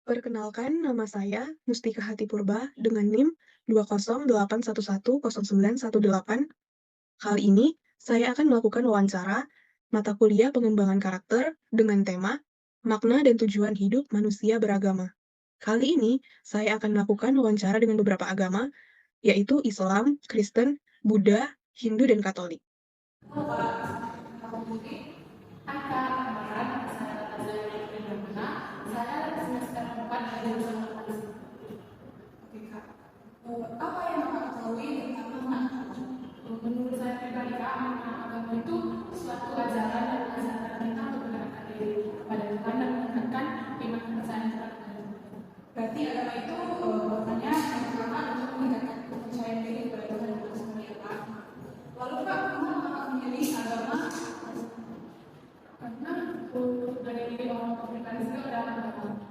Perkenalkan, nama saya Mustika Hatipurba dengan NIM 208110918. Kali ini, saya akan melakukan wawancara mata kuliah pengembangan karakter dengan tema Makna dan Tujuan Hidup Manusia Beragama. Kali ini, saya akan melakukan wawancara dengan beberapa agama, yaitu Islam, Kristen, Buddha, Hindu, dan Katolik. Saya semester 4 dari jurusan Oke Kak, apa yang Kakak ketahui tentang makna agama? Menurut saya pribadi Kak, makna agama itu suatu ajaran dan ajaran kita untuk mendekatkan diri pada Tuhan dan meningkatkan iman kepercayaan terhadap Tuhan. Berarti agama itu maknanya Kakak untuk meningkatkan kepercayaan diri kepada Tuhan dan Tuhan ya Kak. Lalu Kak, kenapa Kakak memilih agama? Karena dari orang Afrikanis itu ada agama.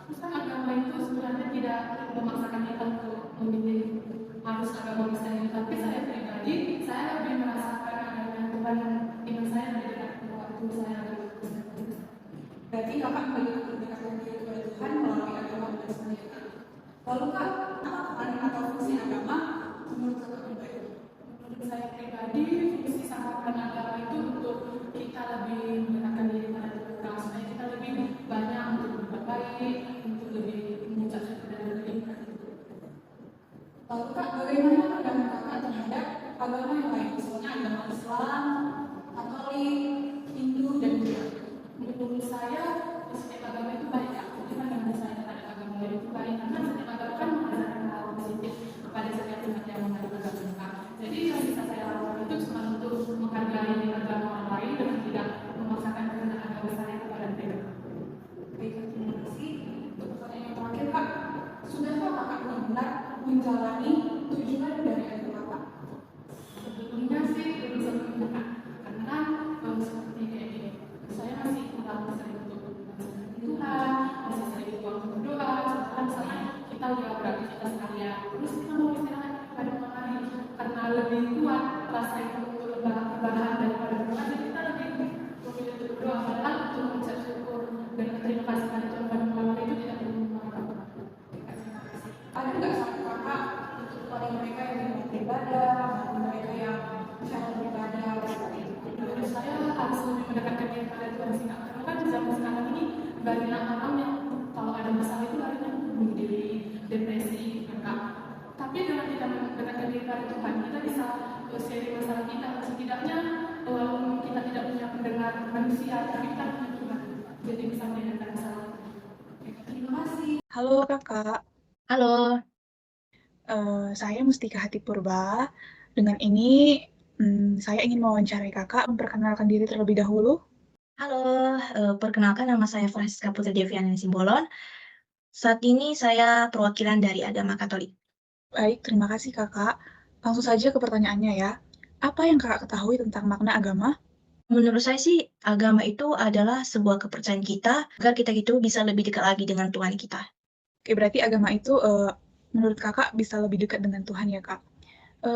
Terus kan agama itu sebenarnya tidak memaksakan kita untuk memilih harus agama Kristen, tapi saya pribadi saya lebih merasakan adanya Tuhan iman saya lebih dekat waktu saya agama Kristen. Berarti kakak mendekatkan diri kepada Tuhan melalui agama Kristen. Lalu kak, apa peran atau fungsi agama menurut kakak pribadi? Menurut saya pribadi, fungsi sama peran agama itu untuk kita lebih mendekatkan diri pada Tuhan, supaya kita lebih banyak untuk berbuat baik, untuk lebih mengucap syukur dan lebih. Lalu kak, bagaimana pandangan kakak terhadap agama yang lain, misalnya agama Islam, Katolik, Hindu, dan Buddha? Menurut saya, setiap agama itu baik. Jadi pandangan saya terhadap agama lain itu baik, karena setiap agama kan mengajarkan hal positif kepada setiap umat yang mengaku agama. Jadi yang bisa saya lakukan itu cuma untuk menghargai agama orang lain dan tidak memaksakan kehendak agama saya kepada mereka. Baik, terima kasih. Untuk pertanyaan yang terakhir kak, sudahkah kakak benar-benar menjalani tujuan dari agama kakak? Sebetulnya sih belum sempurna kak, karena seperti kayak gini, saya masih kurang sering untuk mengenal Tuhan, masih sering buang berdoa, setelah misalnya kita udah beraktivitas harian, terus kita mau istirahat pada malam hari, karena lebih kuat rasa itu untuk rebahan daripada berdoa, jadi kita lebih memilih untuk berdoa, padahal untuk mengucap syukur dan berterima kasih pada Tuhan pada malam hari itu tidak perlu melakukan. Ada nggak satu kakak untuk pada mereka yang ingin beribadah, mereka yang cara beribadah seperti itu? Menurut saya harus lebih mendekatkan diri pada Tuhan sih kak. Karena kan zaman sekarang ini banyak orang yang kalau ada masalah itu larinya bunuh diri, depresi, kak. Tapi dengan kita mendekatkan diri pada Tuhan, kita bisa sharing masalah kita. Setidaknya walaupun kita tidak punya pendengar manusia, tapi kita punya Tuhan. Jadi bisa mendengarkan masalah. Terima kasih. Halo kakak, Halo, saya Mustika Hatipurba. Dengan ini, saya ingin mewawancarai kakak, memperkenalkan diri terlebih dahulu. halo, perkenalkan nama saya Francisca Putri Deviana Simbolon. Saat ini saya perwakilan dari agama Katolik. Baik, terima kasih kakak. Langsung saja ke pertanyaannya ya. Apa yang kakak ketahui tentang makna agama? Menurut saya sih, agama itu adalah sebuah kepercayaan kita agar kita itu bisa lebih dekat lagi dengan Tuhan kita. Oke, berarti agama itu menurut kakak bisa lebih dekat dengan Tuhan ya kak.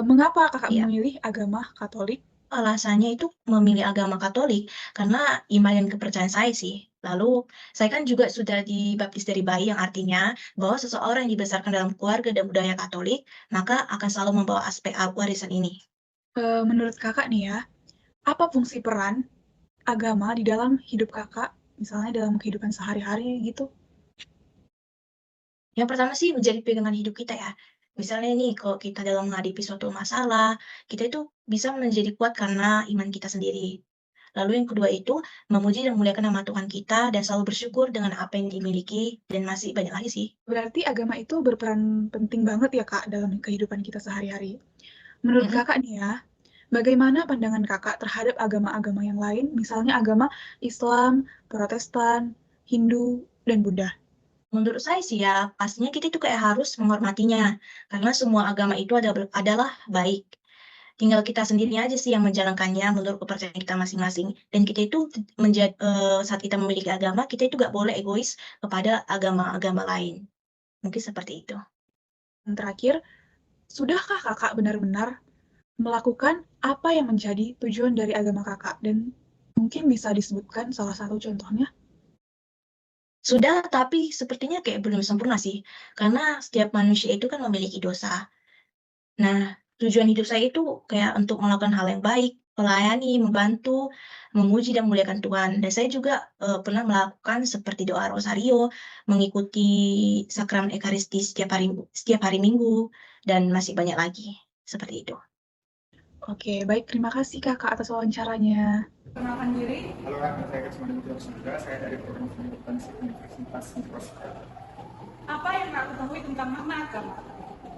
Mengapa kakak Iya, memilih agama Katolik? alasannya itu memilih agama Katolik karena iman dan kepercayaan saya sih. Lalu, saya kan juga sudah dibaptis dari bayi yang artinya bahwa seseorang yang dibesarkan dalam keluarga dan budaya Katolik, maka akan selalu membawa aspek warisan ini. Menurut kakak nih ya, apa fungsi peran agama di dalam hidup kakak, misalnya dalam kehidupan sehari-hari gitu? Yang pertama sih menjadi pegangan hidup kita ya. Misalnya nih, kalau kita dalam menghadapi suatu masalah, kita itu bisa menjadi kuat karena iman kita sendiri. Lalu yang kedua itu, memuji dan memuliakan nama Tuhan kita dan selalu bersyukur dengan apa yang dimiliki dan masih banyak lagi sih. Berarti agama itu berperan penting banget ya kak dalam kehidupan kita sehari-hari. Menurut Mhm. kakak nih ya, bagaimana pandangan kakak terhadap agama-agama yang lain, misalnya agama Islam, Protestan, Hindu, dan Buddha? Menurut saya sih ya, pastinya kita itu kayak harus menghormatinya, karena semua agama itu adalah baik. Tinggal kita sendiri aja sih yang menjalankannya menurut kepercayaan kita masing-masing. Dan kita itu saat kita memiliki agama, kita itu nggak boleh egois kepada agama-agama lain. Mungkin seperti itu. Yang terakhir, sudahkah kakak benar-benar melakukan apa yang menjadi tujuan dari agama kakak? Dan mungkin bisa disebutkan salah satu contohnya? Sudah, tapi sepertinya kayak belum sempurna sih, karena setiap manusia itu kan memiliki dosa. Nah, tujuan hidup saya itu kayak untuk melakukan hal yang baik, melayani, membantu, memuji dan memuliakan Tuhan. Dan saya juga, pernah melakukan seperti doa rosario, mengikuti sakramen ekaristi setiap hari Minggu, dan masih banyak lagi, seperti itu. Oke, baik. Terima kasih Kakak atas wawancaranya. Perkenalkan diri. Halo Kak, saya Kesmana Juga, saya dari Program Studi Akuntansi Universitas Nikosia. Apa yang Kak ketahui tentang makna agama?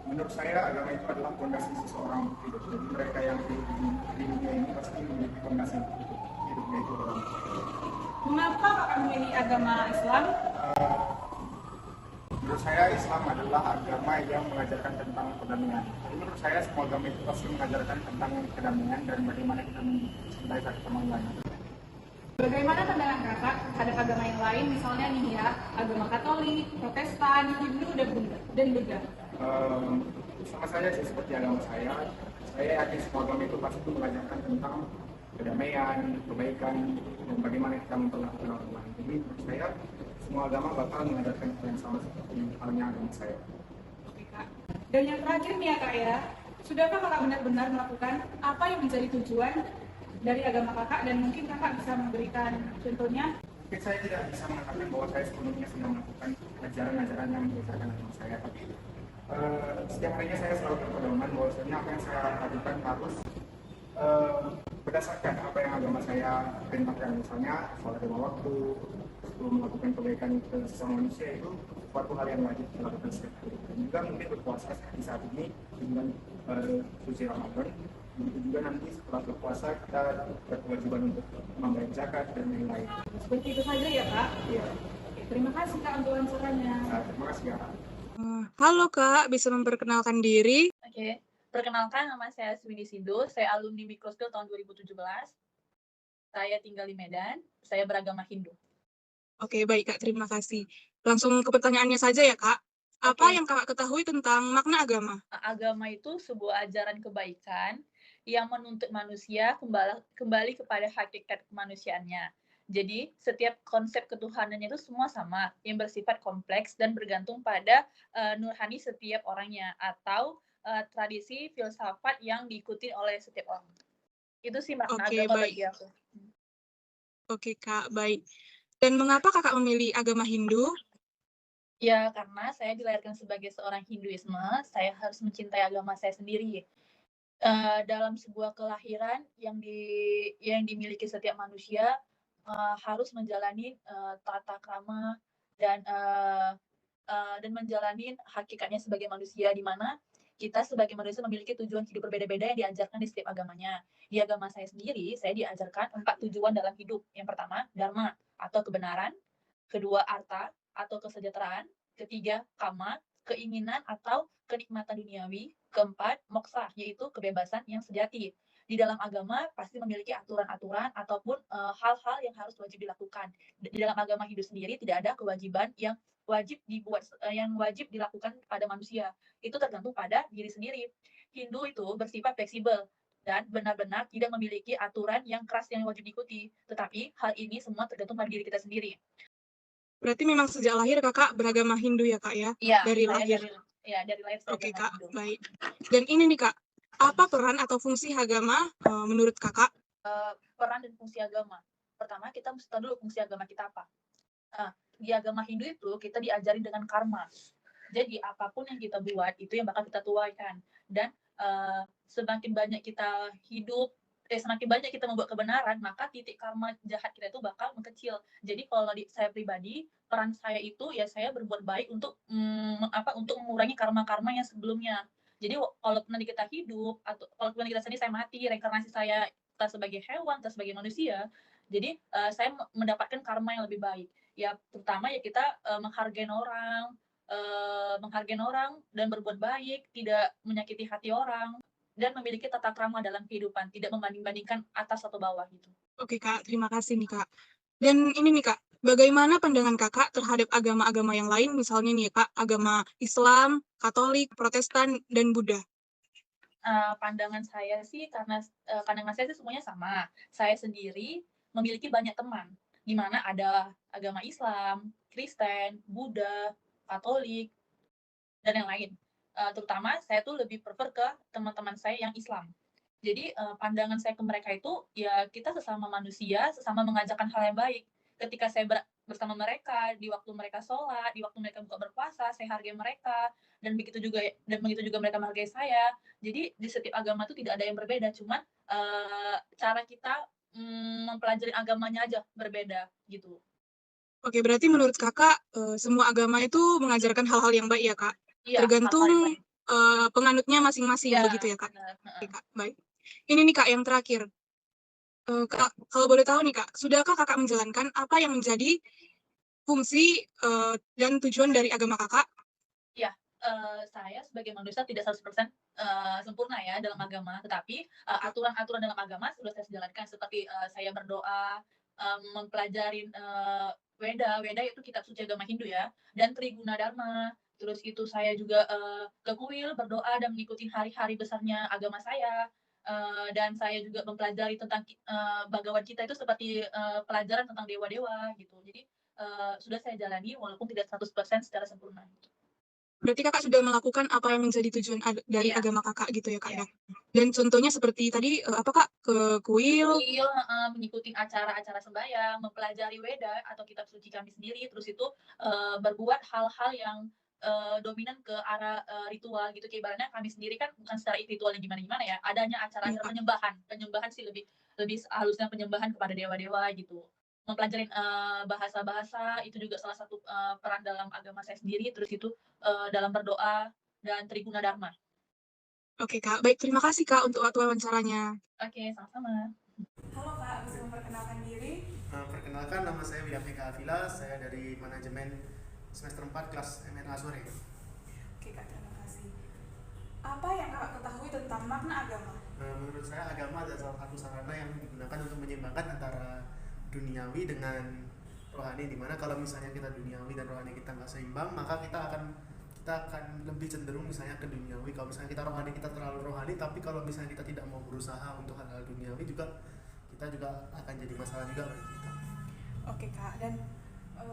Menurut saya agama itu adalah fondasi seseorang hidup. Jadi mereka yang hidup di dunia ini pasti memiliki fondasi hidupnya itu orang. Mengapa Kakak memilih agama Islam? Menurut saya Islam adalah agama yang mengajarkan tentang perdamaian. Jadi menurut saya semua agama itu pasti mengajarkan tentang kedamaian dan bagaimana kita mencintai satu sama lain. Bagaimana pandangan Kakak terhadap agama yang lain, misalnya nih ya, agama Katolik, Protestan, Hindu, dan Buddha? Sama saja sih seperti agama saya yakin semua agama itu pasti mengajarkan tentang kedamaian, kebaikan, dan bagaimana kita memperlakukan orang lain. Jadi menurut saya semua agama bakal mengajarkan hal yang sama seperti halnya agama saya. Oke, Kak. Dan yang terakhir nih ya Kak ya, sudahkah Kakak benar-benar melakukan apa yang menjadi tujuan dari agama Kakak, dan mungkin Kakak bisa memberikan contohnya? Mungkin saya tidak bisa mengatakan bahwa saya sepenuhnya sedang melakukan ajaran-ajaran yang berdasarkan agama saya, tapi setiap harinya saya selalu berpedoman bahwasanya apa yang saya lakukan harus berdasarkan apa yang agama saya perintahkan. Misalnya sholat lima waktu, sebelum melakukan kebaikan ke sesama manusia itu suatu hal yang wajib dilakukan setiap hari. Dan juga mungkin berpuasa seperti saat ini di bulan suci Ramadan. Begitu juga nanti setelah berpuasa kita berkewajiban untuk membayar zakat dan lain-lain. Seperti itu saja ya Kak? Iya. Oke, terima kasih Kak untuk wawancaranya. Terima kasih ya. Halo Kak, bisa memperkenalkan diri? Oke, perkenalkan nama saya Swidi Sido, saya alumni Mikroskill tahun 2017. Saya tinggal di Medan, saya beragama Hindu. Oke, baik Kak, terima kasih. Langsung ke pertanyaannya saja ya Kak. Apa Oke. yang Kakak ketahui tentang makna agama? Agama itu sebuah ajaran kebaikan yang menuntut manusia kembali kepada hakikat kemanusiaannya. Jadi, setiap konsep ketuhanannya itu semua sama, yang bersifat kompleks dan bergantung pada nurani setiap orangnya, atau tradisi filsafat yang diikuti oleh setiap orang. Itu sih makna Oke, agama baik. bagi aku. Oke Kak, baik. Dan mengapa Kakak memilih agama Hindu? Ya, karena saya dilahirkan sebagai seorang Hinduisme, saya harus mencintai agama saya sendiri. Dalam sebuah kelahiran yang dimiliki setiap manusia, harus menjalani tata krama dan menjalani hakikatnya sebagai manusia, di mana kita sebagai manusia memiliki tujuan hidup berbeda-beda yang diajarkan di setiap agamanya. Di agama saya sendiri, saya diajarkan 4 tujuan dalam hidup. Yang pertama, dharma atau kebenaran. Kedua, arta atau kesejahteraan. Ketiga, kama, keinginan atau kenikmatan duniawi. Keempat, moksa, yaitu kebebasan yang sejati. Di dalam agama pasti memiliki aturan-aturan ataupun hal-hal yang harus wajib dilakukan. Di dalam agama Hindu sendiri tidak ada kewajiban yang wajib dilakukan pada manusia. Itu tergantung pada diri sendiri. Hindu itu bersifat fleksibel dan benar-benar tidak memiliki aturan yang keras yang wajib diikuti. Tetapi hal ini semua tergantung pada diri kita sendiri. Berarti memang sejak lahir Kakak beragama Hindu ya Kak ya? Iya, Dari lahir. dari lahir saya Oke beragama Kak, Hindu. baik. Dan ini nih Kak, apa peran atau fungsi agama menurut Kakak? Peran dan fungsi agama. Pertama, kita mesti tahu dulu fungsi agama kita apa. Di agama Hindu itu kita diajari dengan karma. Jadi apapun yang kita buat itu yang bakal kita tuaikan. Dan semakin banyak kita semakin banyak kita membuat kebenaran, maka titik karma jahat kita itu bakal mengecil. Jadi kalau saya pribadi, peran saya itu ya saya berbuat baik untuk untuk mengurangi karma-karma yang sebelumnya. Jadi kalau nanti kita hidup atau kalau nanti kita sendiri saya mati, reinkarnasi saya entah sebagai hewan, entah sebagai manusia, jadi saya mendapatkan karma yang lebih baik. Ya terutama ya kita menghargai orang dan berbuat baik, tidak menyakiti hati orang, dan memiliki tata krama dalam kehidupan, tidak membanding-bandingkan atas atau bawah gitu. Oke Kak, terima kasih nih Kak. Dan ini nih Kak, bagaimana pandangan Kakak terhadap agama-agama yang lain, misalnya nih Kak, agama Islam, Katolik, Protestan, dan Buddha? Pandangan saya sih semuanya sama. Saya sendiri memiliki banyak teman, di mana ada agama Islam, Kristen, Buddha, Katolik, dan yang lain. Terutama saya tuh lebih prefer ke teman-teman saya yang Islam. Jadi pandangan saya ke mereka itu ya kita sesama manusia, sesama mengajarkan hal yang baik. Ketika saya bersama mereka di waktu mereka sholat, di waktu mereka buka berpuasa, saya hargai mereka dan begitu juga mereka menghargai saya. Jadi di setiap agama itu tidak ada yang berbeda, cuman cara kita mempelajari agamanya aja berbeda gitu. Oke, berarti menurut Kakak, semua agama itu mengajarkan hal-hal yang baik ya, Kak? Iya, Tergantung, hal-hal yang baik. penganutnya masing-masing, Iya, begitu ya, Kak? benar. Oke, Kak, baik. Ini nih, Kak, yang terakhir. Kak, kalau boleh tahu nih, Kak, sudahkah Kakak menjalankan apa yang menjadi fungsi, dan tujuan dari agama Kakak? Iya, saya sebagai manusia tidak 100% sempurna ya dalam agama, tetapi aturan-aturan dalam agama sudah saya jalankan seperti saya berdoa, mempelajari Weda. Weda itu kitab suci agama Hindu ya, dan Triguna Dharma. Terus itu saya juga ke kuil berdoa dan mengikuti hari-hari besarnya agama saya. Dan saya juga mempelajari tentang Bhagavad Gita itu seperti pelajaran tentang dewa-dewa gitu. Jadi sudah saya jalani walaupun tidak 100% secara sempurna. Gitu. Berarti Kakak sudah melakukan apa yang menjadi tujuan dari Iya. agama Kakak gitu ya, Kak, Iya. ya? Dan contohnya seperti tadi, apa, Kak? Ke kuil? Kuil, mengikuti acara-acara sembahyang, mempelajari Weda atau kitab suci kami sendiri, terus itu berbuat hal-hal yang dominan ke arah ritual gitu. Kayak ibaratnya kami sendiri kan bukan secara ritual yang gimana-gimana ya, adanya Iya, acara-acara Kak. penyembahan. Penyembahan sih lebih halusnya penyembahan kepada dewa-dewa gitu. Mempelajari bahasa-bahasa itu juga salah satu peran dalam agama saya sendiri, terus itu dalam berdoa dan Triguna Dharma. Oke, Kak. Baik, terima kasih, Kak, untuk waktu wawancaranya. Oke, sama-sama. Halo Kak, bisa memperkenalkan diri? Perkenalkan, nama saya William Eka Avila, saya dari manajemen semester 4 kelas MNA sore. Oke Kak, terima kasih. Apa yang Kakak ketahui tentang makna agama? Menurut saya agama adalah salah satu sarana yang digunakan untuk menyeimbangkan antara duniawi dengan rohani, dimana kalau misalnya kita duniawi dan rohani kita nggak seimbang, maka kita akan lebih cenderung misalnya ke duniawi. Kalau misalnya kita rohani, kita terlalu rohani, tapi kalau misalnya kita tidak mau berusaha untuk hal-hal duniawi juga, kita juga akan jadi masalah juga bagi kita. Oke Kak, dan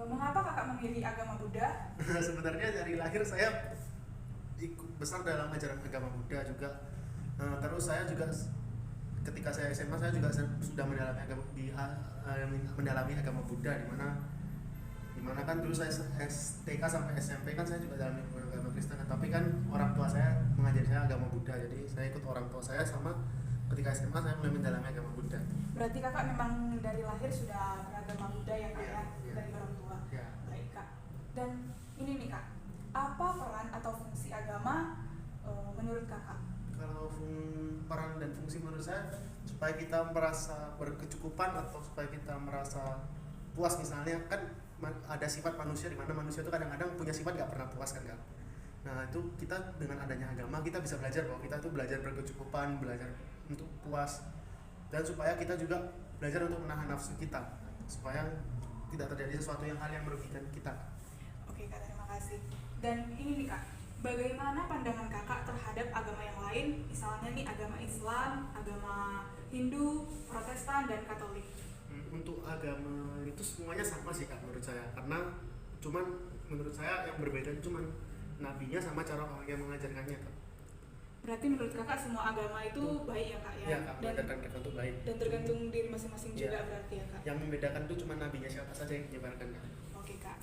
mengapa Kakak memilih agama Buddha? Sebenarnya dari lahir saya besar dalam ajaran agama Buddha juga. Terus saya juga ketika saya SMA saya juga sudah mendalami agama Buddha, dimana kan dulu saya TK sampai SMP kan saya juga dalam agama Kristen, tapi kan orang tua saya mengajari saya agama Buddha, jadi saya ikut orang tua saya, sama ketika SMA saya mulai mendalami agama Buddha. Berarti Kakak memang dari lahir sudah beragama Buddha ya Kak, Iya, iya. dari orang tua. Ya. Baik Kak. Dan ini nih Kak, apa peran atau fungsi agama menurut Kakak? Kalau peran dan fungsi menurut saya supaya kita merasa berkecukupan atau supaya kita merasa puas, misalnya kan ada sifat manusia di mana manusia itu kadang-kadang punya sifat gak pernah puas kan. Nah itu kita dengan adanya agama kita bisa belajar bahwa kita tuh belajar berkecukupan, belajar untuk puas, dan supaya kita juga belajar untuk menahan nafsu kita supaya tidak terjadi sesuatu hal yang merugikan kita. Oke Kak, terima kasih. Dan ini nih Kak, bagaimana pandangan Kakak terhadap agama yang lain, misalnya nih agama Islam, agama Hindu, Protestan, dan Katolik? Untuk agama itu semuanya sama sih Kak menurut saya, karena cuman menurut saya yang berbeda itu cuman nabinya sama cara orang yang mengajarkannya Kak. Berarti menurut Kakak semua agama itu baik ya Kak ya? Ya Kak, mengajarkan mereka untuk baik. Dan tergantung diri masing-masing juga Ya. berarti ya Kak? Yang membedakan itu cuma nabinya siapa saja yang menyebarkan Kak. Oke Kak.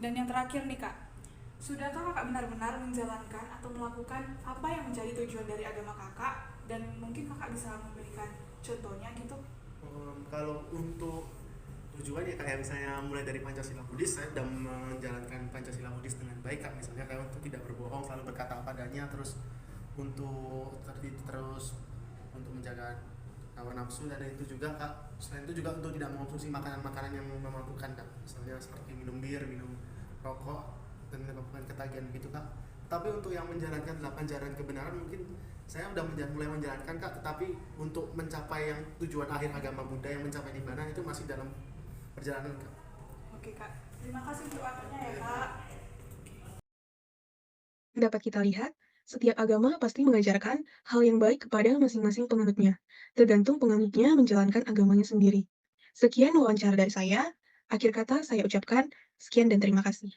Dan yang terakhir nih Kak, sudahkah Kakak benar-benar menjalankan atau melakukan apa yang menjadi tujuan dari agama Kakak? Dan mungkin Kakak bisa memberikan contohnya gitu? Kalau untuk tujuan ya kayak misalnya mulai dari Pancasila Buddhis, saya sudah menjalankan Pancasila Buddhis dengan baik Kak. Misalnya kayak untuk tidak berbohong, selalu berkata apa adanya, terus untuk untuk menjaga hawa nafsu, dan itu juga Kak, selain itu juga untuk tidak mengonsumsi makanan-makanan yang memabukkan Kak, misalnya seperti minum bir, minum rokok, dan menyebabkan ketagihan gitu Kak. Tapi untuk yang menjalankan 8 jalan kebenaran mungkin saya udah mulai menjalankan Kak, tetapi untuk mencapai yang tujuan akhir agama Buddha yang mencapai di mana itu masih dalam perjalanan Kak. Oke Kak, terima kasih untuk waktunya ya Kak. Dapat kita lihat, setiap agama pasti mengajarkan hal yang baik kepada masing-masing penganutnya, tergantung penganutnya menjalankan agamanya sendiri. Sekian wawancara dari saya. Akhir kata saya ucapkan sekian dan terima kasih.